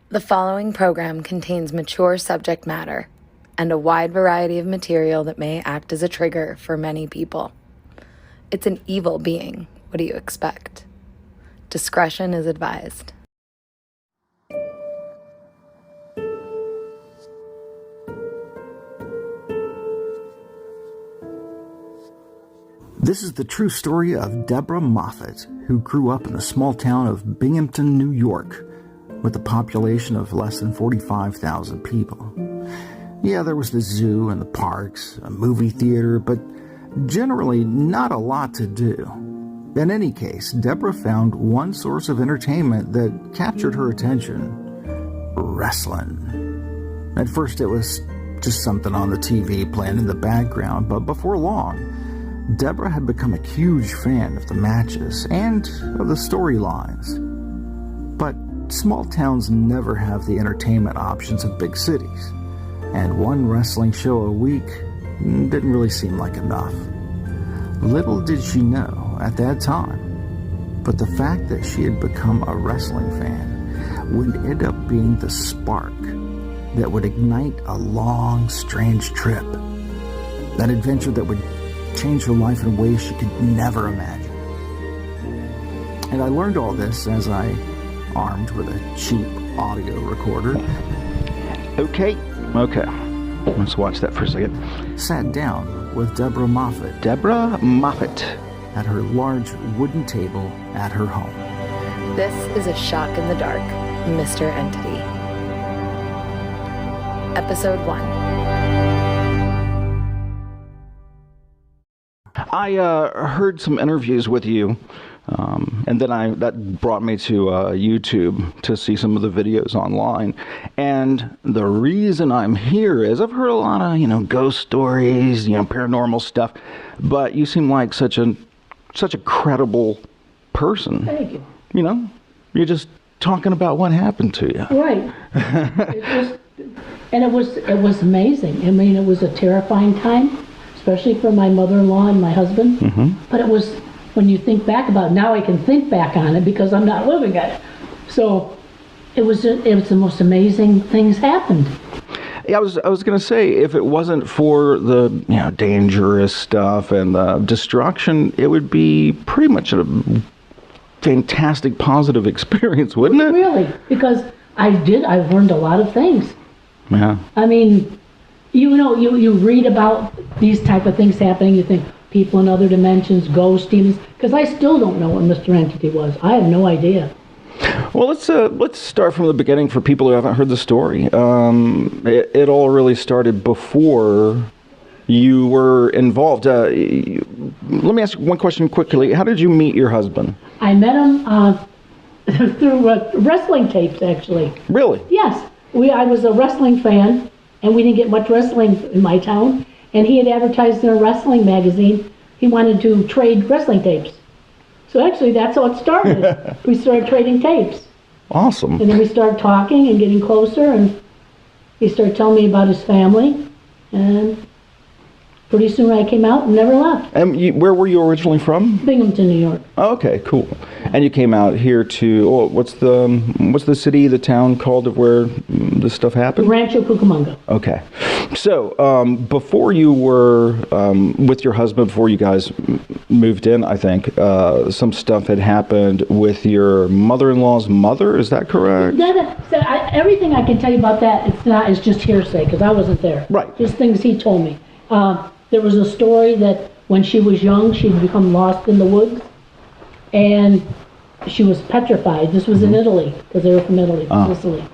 The following program contains mature subject matter and a wide variety of material that may act as a trigger for many people. It's an evil being. What do you expect? Discretion is advised. This is the true story of Deborah Moffat, who grew up in the small town of Binghamton, New York, with a population of less than 45,000 people. Yeah, there was the zoo and the parks, a movie theater, but generally not a lot to do. In any case, Deborah found one source of entertainment that captured her attention: wrestling. At first it was just something on the TV playing in the background, but before long, Deborah had become a huge fan of the matches and of the storylines. But small towns never have the entertainment options of big cities, and one wrestling show a week didn't really seem like enough. Little did she know at that time, but the fact that she had become a wrestling fan would end up being the spark that would ignite a long, strange trip. That adventure that would change her life in ways she could never imagine. And I learned all this as I, armed with a cheap audio recorder, Okay. Let's watch that for a second. sat down with Deborah Moffat Deborah Moffat. at her large wooden table at her home. This is A Shock in the Dark, Mr. Entity. Episode 1. I heard some interviews with you, and then that brought me to YouTube to see some of the videos online. And the reason I'm here is I've heard a lot of ghost stories, paranormal stuff, but you seem like such a credible person. Thank you. You're just talking about what happened to you. Right. It was amazing. I mean, it was a terrifying time, especially for my mother-in-law and my husband. Mm-hmm. But it was, when you think back about it, now I can think back on it because I'm not living it. So it was the most amazing things happened. Yeah, I was gonna say, if it wasn't for the dangerous stuff and the destruction, it would be pretty much a fantastic positive experience, wouldn't it? Really, because I learned a lot of things. Yeah. I mean, you read about these type of things happening, you think people in other dimensions, ghosts, demons, because I still don't know what Mr. Entity was. I have no idea. Well, let's start from the beginning for people who haven't heard the story. It all really started before you were involved. Let me ask one question quickly. How did you meet your husband? I met him through wrestling tapes, actually. Really? Yes. I was a wrestling fan, and we didn't get much wrestling in my town, and he had advertised in a wrestling magazine he wanted to trade wrestling tapes. So actually, that's how it started. We started trading tapes. Awesome. And then we started talking and getting closer, and he started telling me about his family, and pretty soon I came out and never left. And where were you originally from? Binghamton, New York. Oh, okay, cool. And you came out here to what's the city, the town called of where this stuff happened? Rancho Cucamonga. Okay. So before you were with your husband, before you guys moved in, I think some stuff had happened with your mother-in-law's mother. Is that correct? Everything I can tell you about that, it's just hearsay because I wasn't there. Right. Just things he told me. There was a story that when she was young, she'd become lost in the woods, and she was petrified. This was in Italy, because they were from Italy, Sicily.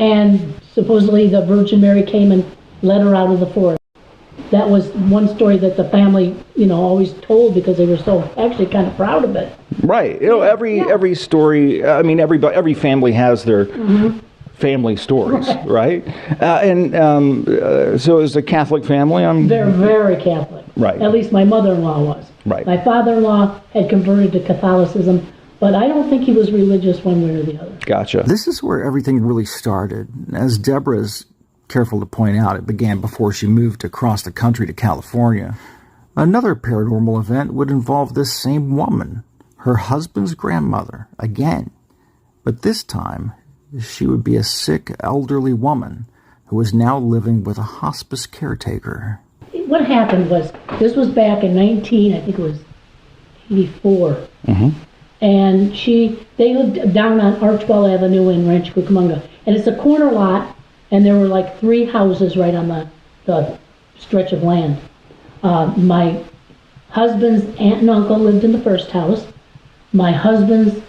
And supposedly the Virgin Mary came and led her out of the forest. That was one story that the family, always told because they were so actually kind of proud of it. Right. Every story. I mean, every family has their family stories, right? So it's a Catholic family. They're very Catholic. Right. At least my mother-in-law was. Right. My father-in-law had converted to Catholicism, but I don't think he was religious one way or the other. Gotcha. This is where everything really started. As Deborah's careful to point out, it began before she moved across the country to California. Another paranormal event would involve this same woman, her husband's grandmother, again. But this time, she would be a sick, elderly woman who was now living with a hospice caretaker. What happened was, this was back in I think it was 84. And they lived down on Archwell Avenue in Rancho Cucamonga. And it's a corner lot, and there were like 3 houses right on the stretch of land. My husband's aunt and uncle lived in the first house. My husband's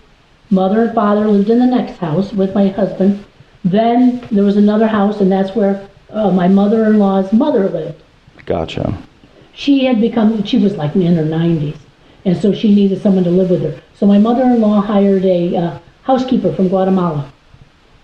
mother and father lived in the next house with my husband. Then there was another house, and that's where my mother-in-law's mother lived. Gotcha. She was like in her 90s, and so she needed someone to live with her. So my mother-in-law hired a housekeeper from Guatemala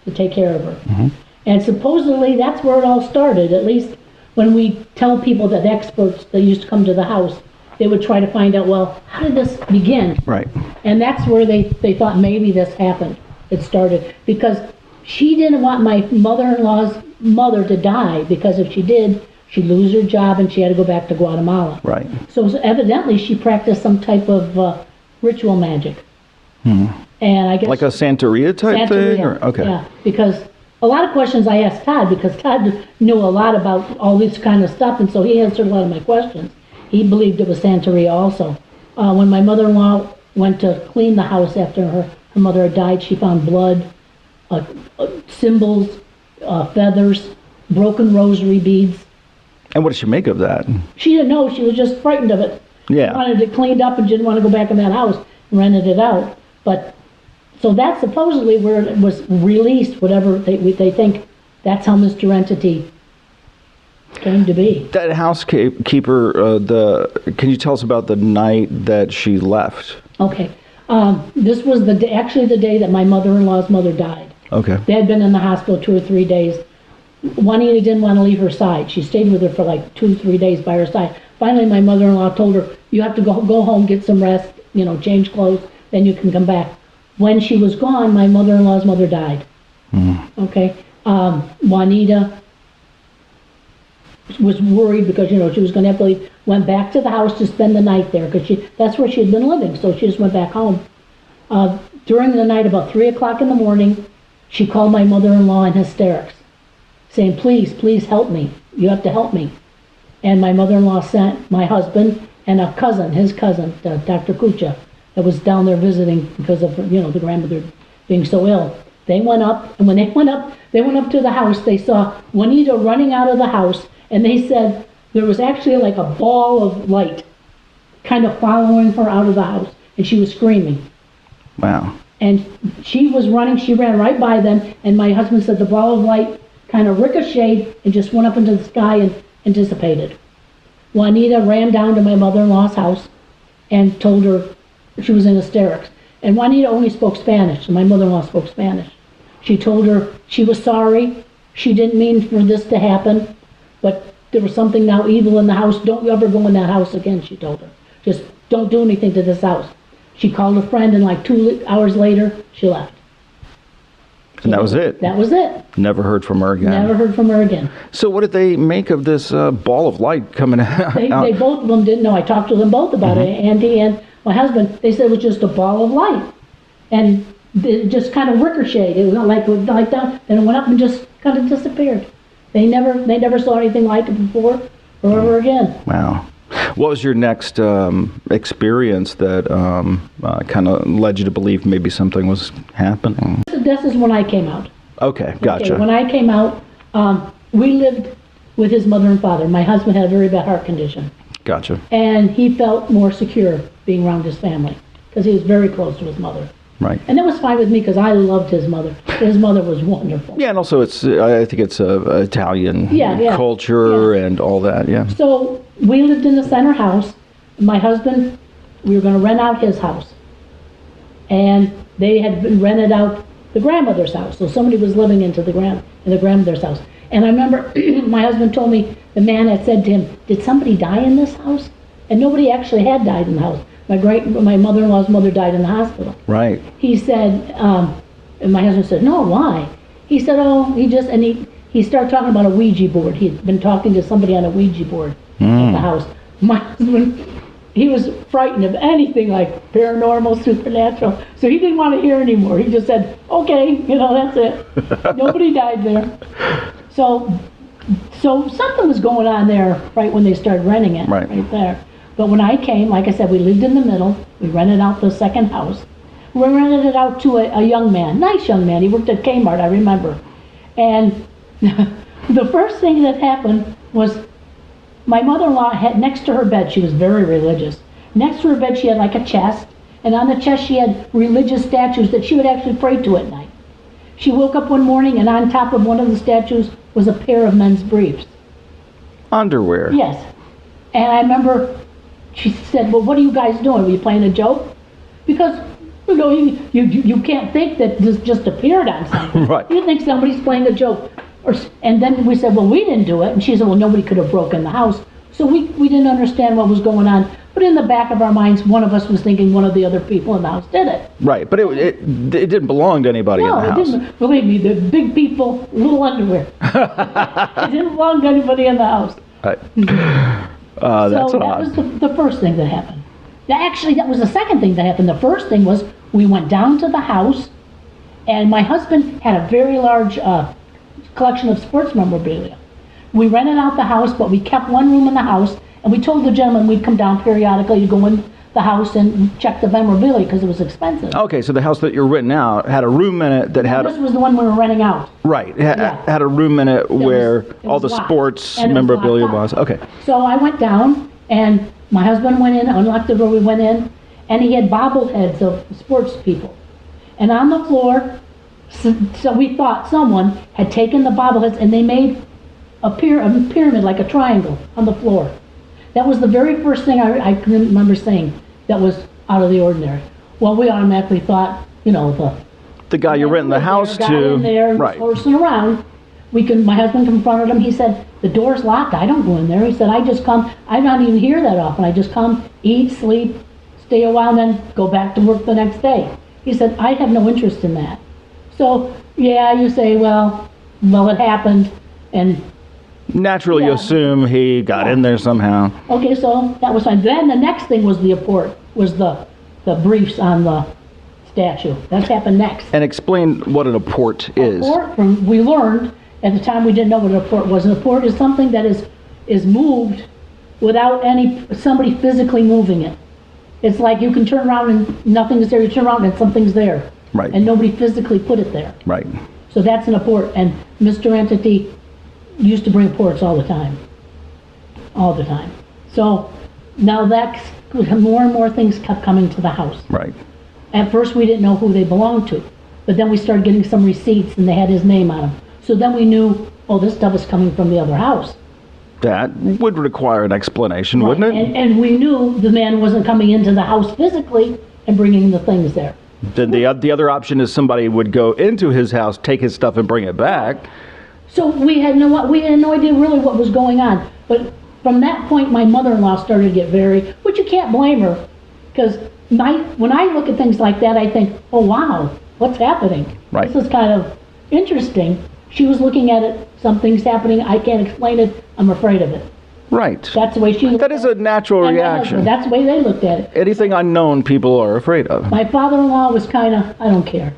to take care of her. And supposedly that's where it all started. At least when we tell people, that experts that used to come to the house, they would try to find out, well, how did this begin? Right. And that's where they thought maybe this happened. It started because she didn't want my mother-in-law's mother to die, because if she did, she'd lose her job and she had to go back to Guatemala. Right. So evidently she practiced some type of ritual magic. And I guess Like a Santeria type thing? Or, okay. Yeah, because a lot of questions I asked Todd, because Todd knew a lot about all this kind of stuff, and so he answered a lot of my questions. He believed it was Santeria also. When my mother-in-law went to clean the house after her mother had died, she found blood, symbols, feathers, broken rosary beads. And what did she make of that? She didn't know. She was just frightened of it. Yeah. She wanted it cleaned up and didn't want to go back in that house and rented it out. But so that's supposedly where it was released, whatever they think. That's how Mr. Entity came to be. That housekeeper, can you tell us about the night that she left? Okay. This was actually the day that my mother-in-law's mother died. Okay. They had been in the hospital 2 or 3 days. Juanita didn't want to leave her side. She stayed with her for like 2 or 3 days by her side. Finally, my mother-in-law told her, you have to go home, get some rest, change clothes, then you can come back. When she was gone, my mother-in-law's mother died. Okay. Juanita was worried because, she was going to have to leave. Went back to the house to spend the night there because that's where she had been living, so she just went back home. During the night, about 3 o'clock in the morning, she called my mother-in-law in hysterics, saying, please help me. You have to help me. And my mother-in-law sent my husband and his cousin, Dr. Kucha, that was down there visiting because of, the grandmother being so ill. They went up, and when they went up to the house. They saw Juanita running out of the house, and they said there was actually like a ball of light kind of following her out of the house, and she was screaming. Wow. And she was running, she ran right by them, and my husband said the ball of light kind of ricocheted and just went up into the sky and dissipated. Juanita ran down to my mother-in-law's house and told her she was in hysterics. And Juanita only spoke Spanish, and my mother-in-law spoke Spanish. She told her she was sorry, she didn't mean for this to happen, but there was something now evil in the house. Don't ever go in that house again, she told her. Just don't do anything to this house. She called a friend, and like 2 hours later, she left. And that was it? That was it. Never heard from her again? Never heard from her again. So what did they make of this ball of light coming out? They both of them didn't know. I talked to them both about it, Andy and my husband. They said it was just a ball of light. And it just kind of ricocheted. It was like down, then it went up and just kind of disappeared. They never saw anything like it before or ever again. Wow. What was your next experience that kind of led you to believe maybe something was happening? This is when I came out. Okay, gotcha. Okay, when I came out, we lived with his mother and father. My husband had a very bad heart condition. Gotcha. And he felt more secure being around his family because he was very close to his mother. Right. And that was fine with me because I loved his mother. His mother was wonderful. Yeah, and also I think it's Italian culture and all that, yeah. So we lived in the center house. My husband, we were going to rent out his house. And they had been rented out the grandmother's house. So somebody was living in the grandmother's house. And I remember my husband told me the man had said to him, did somebody die in this house? And nobody actually had died in the house. My mother-in-law's mother died in the hospital. Right. He said, and my husband said, no, why? He said, he started talking about a Ouija board. He'd been talking to somebody on a Ouija board at the house. My husband he was frightened of anything like paranormal, supernatural. So he didn't want to hear anymore. He just said, okay, that's it. Nobody died there. So something was going on there right when they started renting it, right there. But when I came, like I said, we lived in the middle. We rented out the second house. We rented it out to a young man, nice young man. He worked at Kmart, I remember. And the first thing that happened was my mother-in-law had next to her bed, she was very religious. Next to her bed she had like a chest, and on the chest she had religious statues that she would actually pray to at night. She woke up one morning and on top of one of the statues was a pair of men's briefs. Underwear? Yes. And I remember she said, well, what are you guys doing? Were you playing a joke? Because you can't think that this just appeared on something. Right. You think somebody's playing a joke. And then we said, well, we didn't do it. And she said, well, nobody could have broken the house. So we didn't understand what was going on. But in the back of our minds, one of us was thinking one of the other people in the house did it. Right, but it didn't belong to anybody in the house. No, it didn't. Believe me, the big people, little underwear. It didn't belong to anybody in the house. Right. That's so odd. that was the first thing that happened. Actually, that was the second thing that happened. The first thing was we went down to the house, and my husband had a very large collection of sports memorabilia. We rented out the house, but we kept one room in the house, and we told the gentleman we'd come down periodically to go in the house and check the memorabilia because it was expensive. Okay, so the house that you're renting out had a room in it that had... This was the one we were renting out. Right, had a room in it where all the locked, sports and it was memorabilia locked was. up. Okay. So I went down, and my husband went in, unlocked the door, we went in, and he had bobbleheads of sports people. And on the floor, so we thought someone had taken the bobbleheads and they made a pyramid, like a triangle, on the floor. That was the very first thing I can remember saying that was out of the ordinary. Well, we automatically thought, The guy you're renting the house got to... in there, right. horsing around. My husband confronted him. He said, the door's locked. I don't go in there. He said, I just come. I'm not even here that often. I just come, eat, sleep, stay a while, and then go back to work the next day. He said, I have no interest in that. So, yeah, you say, well, it happened, and... Naturally, you assume he got in there somehow. Okay, so that was fine. Then the next thing was the briefs on the statue. That happened next. And explain what an apport is. We learned, at the time we didn't know what an apport was. An apport is something that is moved without somebody physically moving it. It's like you can turn around and nothing's there, you turn around and something's there. Right. And nobody physically put it there. Right. So that's an apport, and Mr. Entity used to bring apports all the time. All the time. So now more and more things kept coming to the house. Right. At first we didn't know who they belonged to, but then we started getting some receipts and they had his name on them. So then we knew, oh, this stuff is coming from the other house. That would require an explanation, Right. wouldn't it? And we knew the man wasn't coming into the house physically and bringing the things there. Then the other option is somebody would go into his house, take his stuff, and bring it back. So we had no idea really what was going on. But from that point, my mother-in-law started to get which you can't blame her, because when I look at things like that, I think, oh wow, what's happening? Right. This is kind of interesting. She was looking at it, something's happening, I can't explain it, I'm afraid of it. Right. That's the way she looked That at is it. a natural And my reaction. husband, that's the way they looked at it. Anything unknown, people are afraid of. My father-in-law was kind of, I don't care,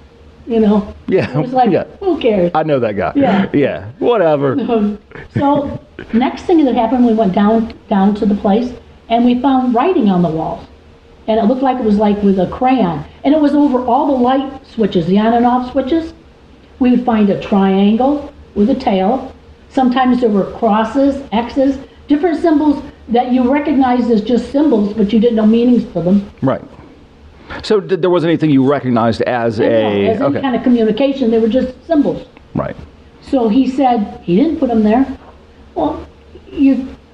Yeah. It was like, yeah. who cares? I know that guy. Yeah. Yeah. Whatever. So next thing that happened, we went down to the place and we found writing on the walls. And it looked like it was like with a crayon. And it was over all the light switches, the on and off switches. We would find a triangle with a tail. Sometimes there were crosses, X's, different symbols that you recognized as just symbols, but you didn't know meanings to them. Right. So there wasn't anything you recognized as Any kind of communication, they were just symbols. Right. So he said he didn't put them there. Well,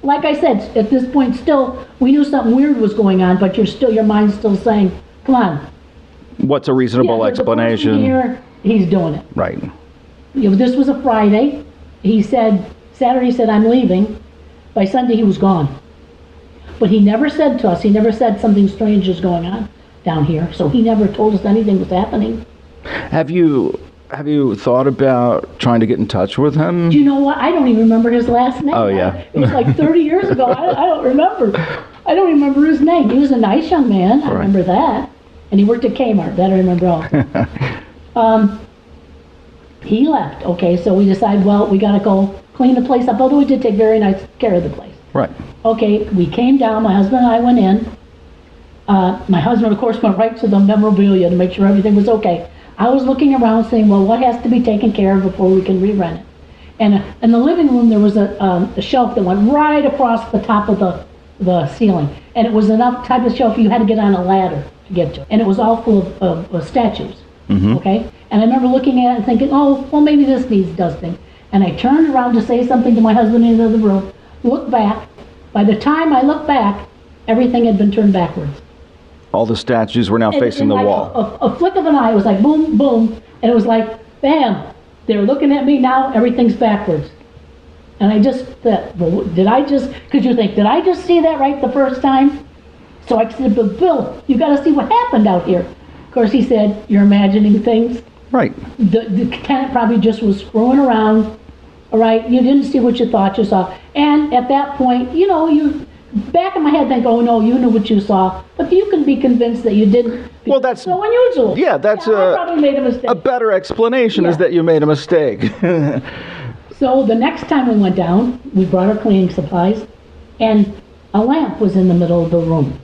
like I said, at this point still, we knew something weird was going on, but your mind's still saying, come on. What's a reasonable there's a person explanation? Here, he's doing it. Right. This was a Friday. Saturday he said, I'm leaving. By Sunday he was gone. But he never said to us, he never said something strange is going on down here. So he never told us anything was happening. Have you thought about trying to get in touch with him? Do you know what? I don't even remember his last name. Oh, yeah. It was like 30 years ago. I don't remember. I don't remember his name. He was a nice young man. I remember that. And he worked at Kmart. That I remember also. He left. Okay, so we decided, well, we got to go clean the place up. Although we did take very nice care of the place. Right. Okay, we came down. My husband and I went in. My husband, of course, went right to the memorabilia to make sure everything was okay. I was looking around saying, well, what has to be taken care of before we can re-rent it? And in the living room, there was a shelf that went right across the top of the ceiling. And it was enough type of shelf you had to get on a ladder to get to. And it was all full of statues. Okay? And I remember looking at it and thinking, oh, well, maybe this needs dusting. And I turned around to say something to my husband in the other room, looked back. By the time I looked back, everything had been turned backwards. All the statues were now facing the like wall. A flick of an eye, it was like boom, boom, and it was like, bam, they're looking at me now, everything's backwards. And I just thought, well, could you think, did I just see that right the first time? So I said, but Bill, you got to see what happened out here. Of course, he said, you're imagining things. Right. The tenant probably just was screwing around, all right? You didn't see what you thought you saw. And at that point, you back in my head think, oh no, you knew what you saw. But you can be convinced that you didn't. Well, that's so unusual. Yeah, that's I probably made a mistake. A better explanation is that you made a mistake. So the next time we went down, we brought our cleaning supplies, and a lamp was in the middle of the room,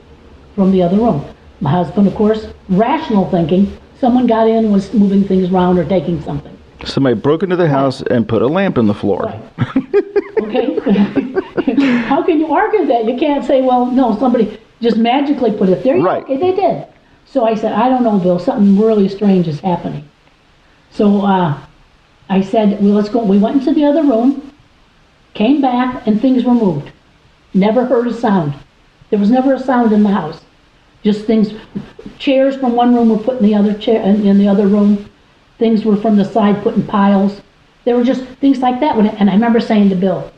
from the other room. My husband, of course, rational thinking, someone got in and was moving things around or taking something. Somebody broke into the house and put a lamp in the floor. Right. Okay? How can you argue that? You can't say, well, no, somebody just magically put it there. Yeah, Right. okay, they did. So I said, I don't know, Bill, something really strange is happening. So I said, well, let's go. We went into the other room, came back, and things were moved. Never heard a sound. There was never a sound in the house. Just things, chairs from one room were put in the other chair, in the other room. Things were from the side put in piles. There were just things like that. And I remember saying to Bill,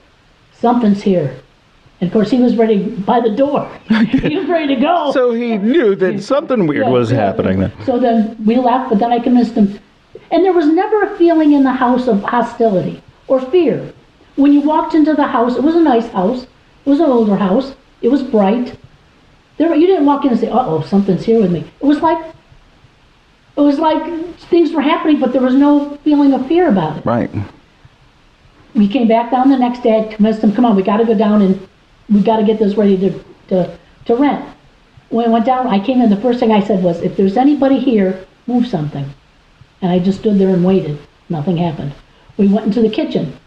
something's here. And of course, he was ready by the door. He was ready to go. So he knew that something weird was happening then. So then we left, but then I convinced him. And there was never a feeling in the house of hostility or fear. When you walked into the house, it was a nice house. It was an older house. It was bright. You didn't walk in and say, uh-oh, something's here with me. It was like things were happening, but there was no feeling of fear about it. Right. We came back down the next day. I convinced him, come on, we got to go down and we got to get this ready to rent. When I went down, I came in, the first thing I said was, if there's anybody here, move something. And I just stood there and waited. Nothing happened. We went into the kitchen.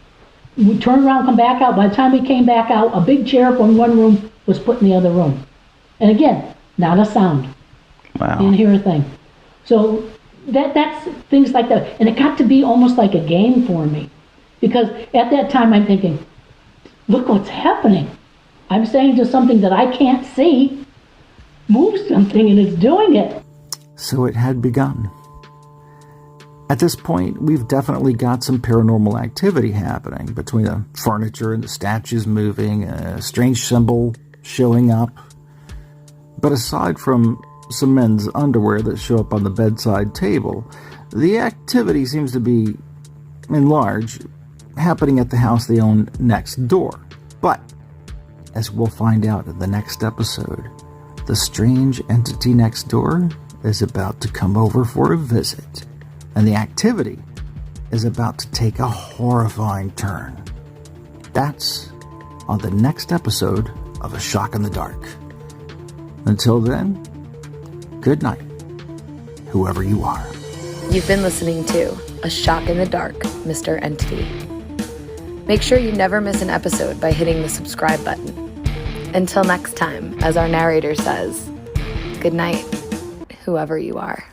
We turned around, come back out. By the time we came back out, a big chair from one room was put in the other room. And again, not a sound. Wow. Didn't hear a thing. So that's things like that. And it got to be almost like a game for me. Because at that time I'm thinking, look what's happening. I'm saying to something that I can't see, move something, and it's doing it. So it had begun. At this point, we've definitely got some paranormal activity happening between the furniture and the statues moving, a strange symbol showing up. But aside from some men's underwear that show up on the bedside table, the activity seems to be, in large, happening at the house they own next door. But, as we'll find out in the next episode, the strange entity next door is about to come over for a visit. And the activity is about to take a horrifying turn. That's on the next episode of A Shock in the Dark. Until then, good night, whoever you are. You've been listening to A Shock in the Dark, Mr. Entity. Make sure you never miss an episode by hitting the subscribe button. Until next time, as our narrator says, good night, whoever you are.